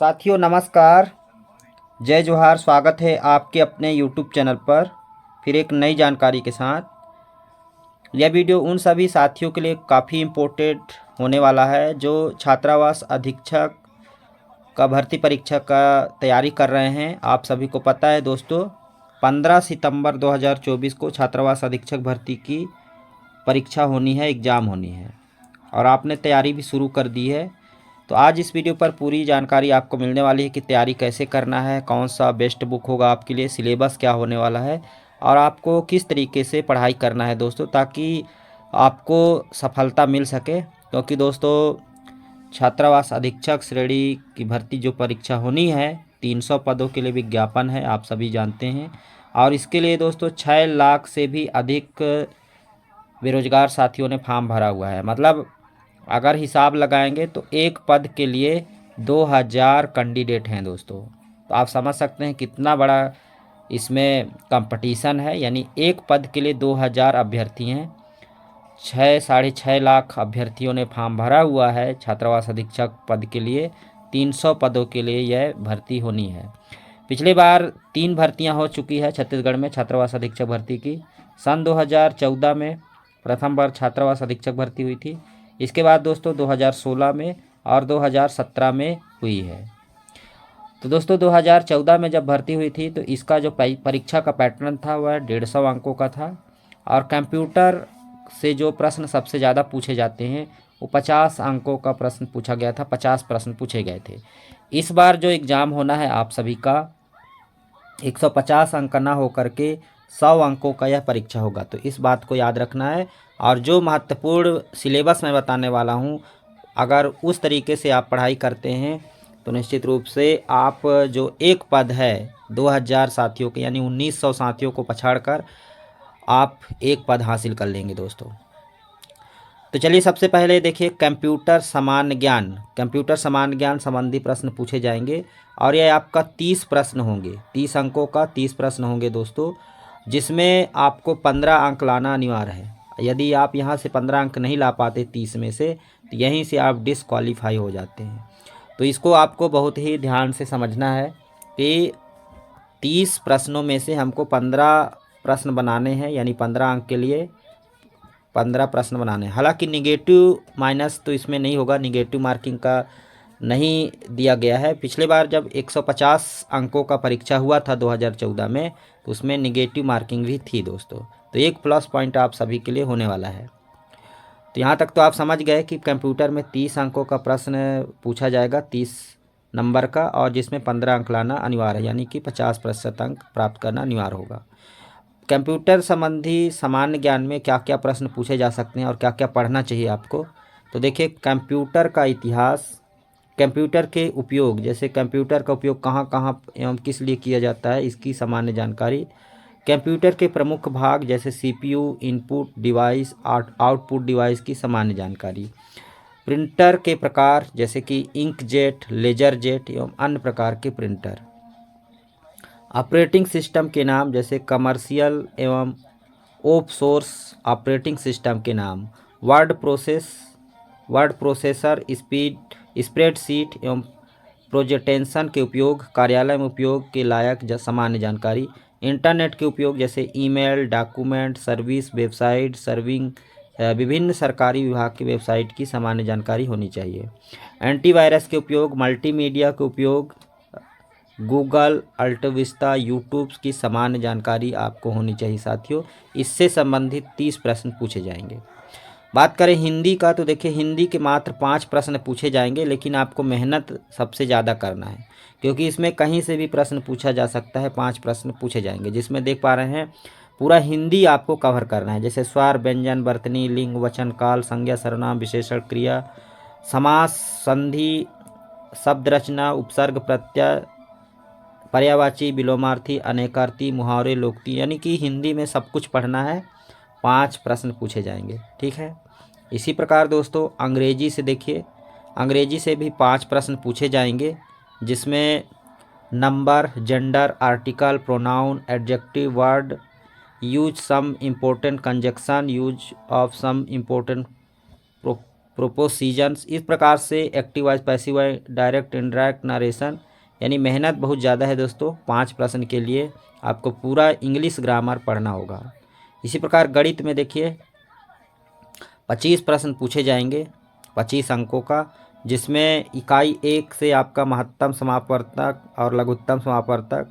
साथियों नमस्कार, जय जोहार। स्वागत है आपके अपने YouTube चैनल पर फिर एक नई जानकारी के साथ। यह वीडियो उन सभी साथियों के लिए काफ़ी इम्पोर्टेंट होने वाला है जो छात्रावास अधीक्षक का भर्ती परीक्षा का तैयारी कर रहे हैं। आप सभी को पता है दोस्तों, 15 सितंबर 2024 को छात्रावास अधीक्षक भर्ती की परीक्षा होनी है, एग्ज़ाम होनी है और आपने तैयारी भी शुरू कर दी है। तो आज इस वीडियो पर पूरी जानकारी आपको मिलने वाली है कि तैयारी कैसे करना है, कौन सा बेस्ट बुक होगा आपके लिए, सिलेबस क्या होने वाला है और आपको किस तरीके से पढ़ाई करना है दोस्तों, ताकि आपको सफलता मिल सके। क्योंकि दोस्तों छात्रावास अधीक्षक श्रेणी की भर्ती जो परीक्षा होनी है, 300 पदों के लिए विज्ञापन है, आप सभी जानते हैं। और इसके लिए दोस्तों 6 लाख से भी अधिक बेरोजगार साथियों ने फॉर्म भरा हुआ है। मतलब अगर हिसाब लगाएंगे तो एक पद के लिए 2000 कैंडिडेट हैं दोस्तों। तो आप समझ सकते हैं कितना बड़ा इसमें कंपटीशन है। यानी एक पद के लिए 2000 अभ्यर्थी हैं। 6-6.5 लाख अभ्यर्थियों ने फॉर्म भरा हुआ है छात्रावास अधीक्षक पद के लिए। 300 पदों के लिए यह भर्ती होनी है। पिछली बार 3 भर्तियां हो चुकी है छत्तीसगढ़ में छात्रावास अधीक्षक भर्ती की। सन 2014 में प्रथम बार छात्रावास अधीक्षक भर्ती हुई थी। इसके बाद दोस्तों 2016 में और 2017 में हुई है। तो दोस्तों 2014 में जब भर्ती हुई थी तो इसका जो परीक्षा का पैटर्न था वह 150 अंकों का था और कंप्यूटर से जो प्रश्न सबसे ज़्यादा पूछे जाते हैं वो 50 अंकों का प्रश्न पूछा गया था। 50 प्रश्न पूछे गए थे। इस बार जो एग्ज़ाम होना है आप सभी का 150 अंक ना होकर के 100 अंकों का यह परीक्षा होगा। तो इस बात को याद रखना है। और जो महत्वपूर्ण सिलेबस मैं बताने वाला हूँ, अगर उस तरीके से आप पढ़ाई करते हैं तो निश्चित रूप से आप जो एक पद है 2000 साथियों के यानी 1900 साथियों को पछाड़कर आप एक पद हासिल कर लेंगे दोस्तों। तो चलिए सबसे पहले देखिए कंप्यूटर सामान्य ज्ञान संबंधी प्रश्न पूछे जाएंगे और यह आपका 30 प्रश्न होंगे। 30 अंकों का 30 प्रश्न होंगे दोस्तों, जिसमें आपको 15 अंक लाना अनिवार्य है। यदि आप यहाँ से 15 अंक नहीं ला पाते 30 में से तो यहीं से आप डिसक्वालीफाई हो जाते हैं। तो इसको आपको बहुत ही ध्यान से समझना है कि 30 प्रश्नों में से हमको 15 प्रश्न बनाने हैं, यानी 15 अंक के लिए 15 प्रश्न बनाने हैं। हालांकि निगेटिव माइनस तो इसमें नहीं होगा, निगेटिव मार्किंग का नहीं दिया गया है। पिछले बार जब 150 अंकों का परीक्षा हुआ था 2014 में तो उसमें निगेटिव मार्किंग भी थी दोस्तों। तो एक प्लस पॉइंट आप सभी के लिए होने वाला है। तो यहाँ तक तो आप समझ गए कि कंप्यूटर में 30 अंकों का प्रश्न पूछा जाएगा, 30 नंबर का, और जिसमें 15 अंक लाना अनिवार्य है, यानी कि 50% अंक प्राप्त करना अनिवार्य होगा। कंप्यूटर संबंधी सामान्य ज्ञान में क्या क्या प्रश्न पूछे जा सकते हैं और क्या क्या पढ़ना चाहिए आपको। तो देखिए कंप्यूटर का इतिहास, कंप्यूटर के उपयोग, जैसे कंप्यूटर का उपयोग कहाँ कहाँ एवं किस लिए किया जाता है, इसकी सामान्य जानकारी। कंप्यूटर के प्रमुख भाग जैसे CPU, input device, output device की सामान्य जानकारी। प्रिंटर के प्रकार जैसे कि इंकजेट, लेजर जेट एवं अन्य प्रकार के प्रिंटर। ऑपरेटिंग सिस्टम के नाम जैसे कमर्शियल एवं ओपन सोर्स ऑपरेटिंग सिस्टम के नाम। वर्ड प्रोसेसर, स्प्रेडशीट एवं प्रेजेंटेशन के उपयोग, कार्यालय में उपयोग के लायक सामान्य जानकारी। इंटरनेट के उपयोग जैसे email, document, service, website, serving, विभिन्न सरकारी विभाग की वेबसाइट की सामान्य जानकारी होनी चाहिए। एंटीवायरस के उपयोग, मल्टीमीडिया के उपयोग, गूगल, अल्टविस्टा, यूट्यूब की सामान्य जानकारी आपको होनी चाहिए साथियों। इससे संबंधित 30 प्रश्न पूछे जाएंगे। बात करें हिंदी का तो देखिए हिंदी के मात्र 5 प्रश्न पूछे जाएंगे, लेकिन आपको मेहनत सबसे ज़्यादा करना है क्योंकि इसमें कहीं से भी प्रश्न पूछा जा सकता है। 5 प्रश्न पूछे जाएंगे जिसमें देख पा रहे हैं पूरा हिंदी आपको कवर करना है। जैसे स्वर, व्यंजन, वर्तनी, लिंग, वचन, काल, संज्ञा, सर्वनाम, विशेषण, क्रिया, समास, संधि, शब्द रचना, उपसर्ग, प्रत्यय, पर्यायवाची, विलोमार्थी, अनेकार्थी, मुहावरे, लोकोक्ति, यानी कि हिंदी में सब कुछ पढ़ना है। 5 प्रश्न पूछे जाएंगे, ठीक है। इसी प्रकार दोस्तों अंग्रेजी से देखिए, अंग्रेजी से भी 5 प्रश्न पूछे जाएंगे जिसमें number, gender, article, pronoun, adjective, word, use some important conjunction, use of some important prepositions. इस प्रकार से active voice, passive voice, direct, indirect, narration, यानी मेहनत बहुत ज़्यादा है दोस्तों। 5 प्रश्न के लिए आपको पूरा इंग्लिश ग्रामर पढ़ना होगा। इसी प्रकार गणित में देखिए 25 प्रश्न पूछे जाएंगे 25 अंकों का, जिसमें इकाई 1 से आपका महत्तम समापवर्तक और लघुत्तम समापवर्तक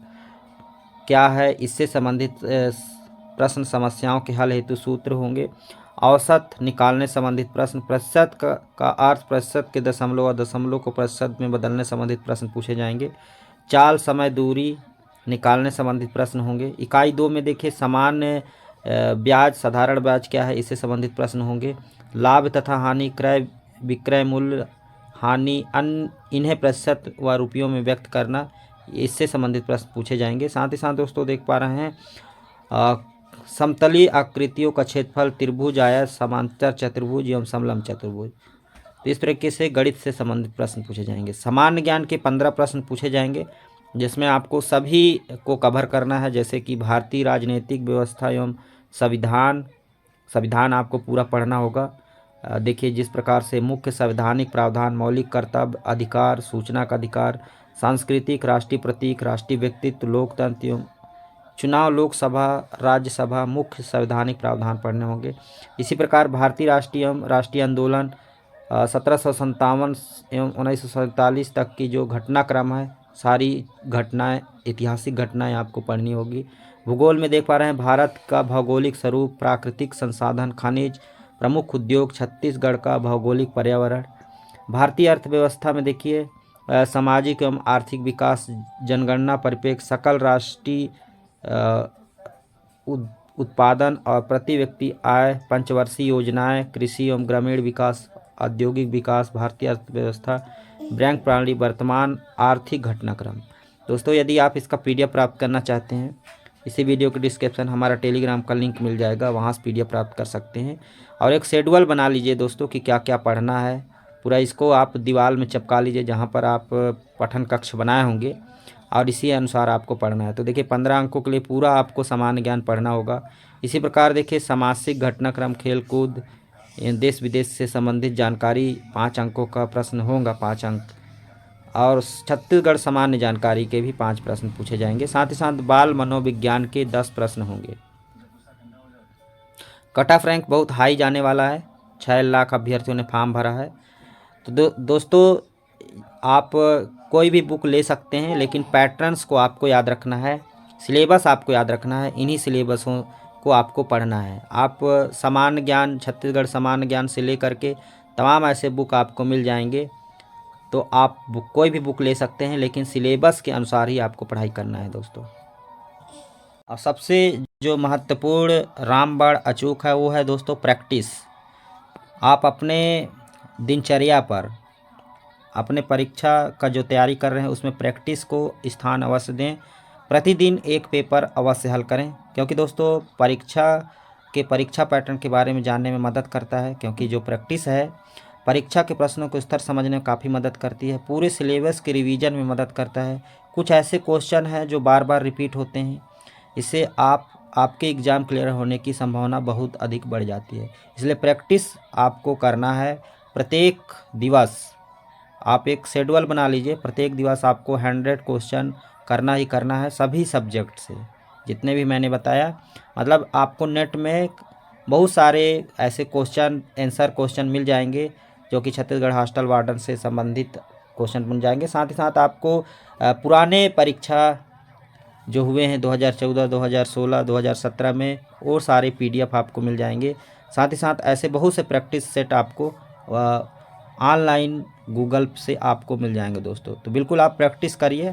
क्या है इससे संबंधित प्रश्न, समस्याओं के हल हेतु सूत्र होंगे, औसत निकालने संबंधित प्रश्न, प्रतिशत का अर्थ प्रतिशत के दशमलव और दशमलव को प्रतिशत में बदलने संबंधित प्रश्न पूछे जाएंगे, चाल, समय, दूरी निकालने संबंधित प्रश्न होंगे। इकाई 2 में देखिए सामान्य ब्याज, साधारण ब्याज क्या है इससे संबंधित प्रश्न होंगे, लाभ तथा हानि, क्रय विक्रय मूल्य, हानि, इन्हें प्रतिशत व रुपयों में व्यक्त करना, इससे संबंधित प्रश्न पूछे जाएंगे। साथ ही साथ दोस्तों देख पा रहे हैं समतलीय आकृतियों का क्षेत्रफल, त्रिभुज, आयत, समांतर चतुर्भुज एवं समलंब चतुर्भुज। तो इस तरीके से गणित से संबंधित प्रश्न पूछे जाएंगे। सामान्य ज्ञान के 15 प्रश्न पूछे जाएंगे, जिसमें आपको सभी को कवर करना है, जैसे कि भारतीय राजनीतिक व्यवस्था एवं संविधान आपको पूरा पढ़ना होगा। देखिए जिस प्रकार से मुख्य संवैधानिक प्रावधान, मौलिक कर्तव्य, अधिकार, सूचना का अधिकार, सांस्कृतिक, राष्ट्रीय प्रतीक, राष्ट्रीय व्यक्तित्व, लोकतंत्र एवं चुनाव, लोकसभा, राज्यसभा, मुख्य संवैधानिक प्रावधान पढ़ने होंगे। इसी प्रकार भारतीय राष्ट्रीय आंदोलन 1757 एवं 1947 तक की जो घटनाक्रम है, सारी घटनाएं, ऐतिहासिक घटनाएं आपको पढ़नी होगी। भूगोल में देख पा रहे हैं भारत का भौगोलिक स्वरूप, प्राकृतिक संसाधन, खनिज, प्रमुख उद्योग, छत्तीसगढ़ का भौगोलिक पर्यावरण। भारतीय अर्थव्यवस्था में देखिए सामाजिक एवं आर्थिक विकास, जनगणना परिप्रेक्ष्य, सकल राष्ट्रीय उत्पादन और प्रति व्यक्ति आय, पंचवर्षीय योजनाएं, कृषि एवं ग्रामीण विकास, औद्योगिक विकास, भारतीय अर्थव्यवस्था, बैंक प्रणाली, वर्तमान आर्थिक घटनाक्रम। दोस्तों यदि आप इसका PDF प्राप्त करना चाहते हैं, इसी वीडियो के डिस्क्रिप्शन हमारा टेलीग्राम का लिंक मिल जाएगा, वहाँ से PDF प्राप्त कर सकते हैं। और एक शेड्यूल बना लीजिए दोस्तों कि क्या क्या पढ़ना है, पूरा इसको आप दीवार में चिपका लीजिए जहाँ पर आप पठन कक्ष बनाए होंगे, और इसी अनुसार आपको पढ़ना है। तो देखिए 15 अंकों के लिए पूरा आपको सामान्य ज्ञान पढ़ना होगा। इसी प्रकार देखिए सामाजिक घटनाक्रम, खेलकूद, देश विदेश से संबंधित जानकारी 5 अंकों का प्रश्न होगा, 5 अंक, और छत्तीसगढ़ सामान्य जानकारी के भी 5 प्रश्न पूछे जाएंगे। साथ ही साथ बाल मनोविज्ञान के 10 प्रश्न होंगे। कट ऑफ रैंक बहुत हाई जाने वाला है, 6 लाख अभ्यर्थियों ने फॉर्म भरा है। तो दोस्तों आप कोई भी बुक ले सकते हैं, लेकिन पैटर्न्स को आपको याद रखना है, सिलेबस आपको याद रखना है, इन्हीं सिलेबसों को आपको पढ़ना है। आप सामान्य ज्ञान, छत्तीसगढ़ सामान्य ज्ञान से लेकर के तमाम ऐसे बुक आपको मिल जाएंगे। तो आप कोई भी बुक ले सकते हैं, लेकिन सिलेबस के अनुसार ही आपको पढ़ाई करना है दोस्तों। और सबसे जो महत्वपूर्ण रामबाण अचूक है वो है दोस्तों प्रैक्टिस। आप अपने दिनचर्या पर, अपने परीक्षा का जो तैयारी कर रहे हैं उसमें प्रैक्टिस को स्थान अवश्य दें। प्रतिदिन एक पेपर अवश्य हल करें, क्योंकि दोस्तों परीक्षा पैटर्न के बारे में जानने में मदद करता है, क्योंकि जो प्रैक्टिस है परीक्षा के प्रश्नों को स्तर समझने में काफ़ी मदद करती है, पूरे सिलेबस के रिवीजन में मदद करता है। कुछ ऐसे क्वेश्चन हैं जो बार बार रिपीट होते हैं, इससे आपके एग्ज़ाम क्लियर होने की संभावना बहुत अधिक बढ़ जाती है। इसलिए प्रैक्टिस आपको करना है। प्रत्येक दिवस आप एक शेड्यूल बना लीजिए, प्रत्येक दिवस आपको 100 क्वेश्चन करना ही करना है, सभी सब्जेक्ट से, जितने भी मैंने बताया। मतलब आपको नेट में बहुत सारे ऐसे आंसर क्वेश्चन मिल जाएंगे जो कि छत्तीसगढ़ हॉस्टल वार्डन से संबंधित क्वेश्चन बन जाएंगे। साथ ही साथ आपको पुराने परीक्षा जो हुए हैं 2014, 2016, 2017 में, और सारे PDF आपको मिल जाएंगे। साथ ही साथ ऐसे बहुत से प्रैक्टिस सेट आपको ऑनलाइन गूगल से आपको मिल जाएंगे दोस्तों। तो बिल्कुल आप प्रैक्टिस करिए,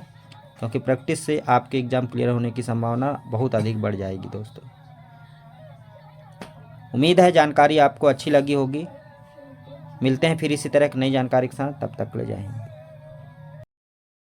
क्योंकि प्रैक्टिस से आपके एग्ज़ाम क्लियर होने की संभावना बहुत अधिक बढ़ जाएगी दोस्तों। उम्मीद है जानकारी आपको अच्छी लगी होगी। मिलते हैं फिर इसी तरह की नई जानकारी के साथ, तब तक ले जाएंगे।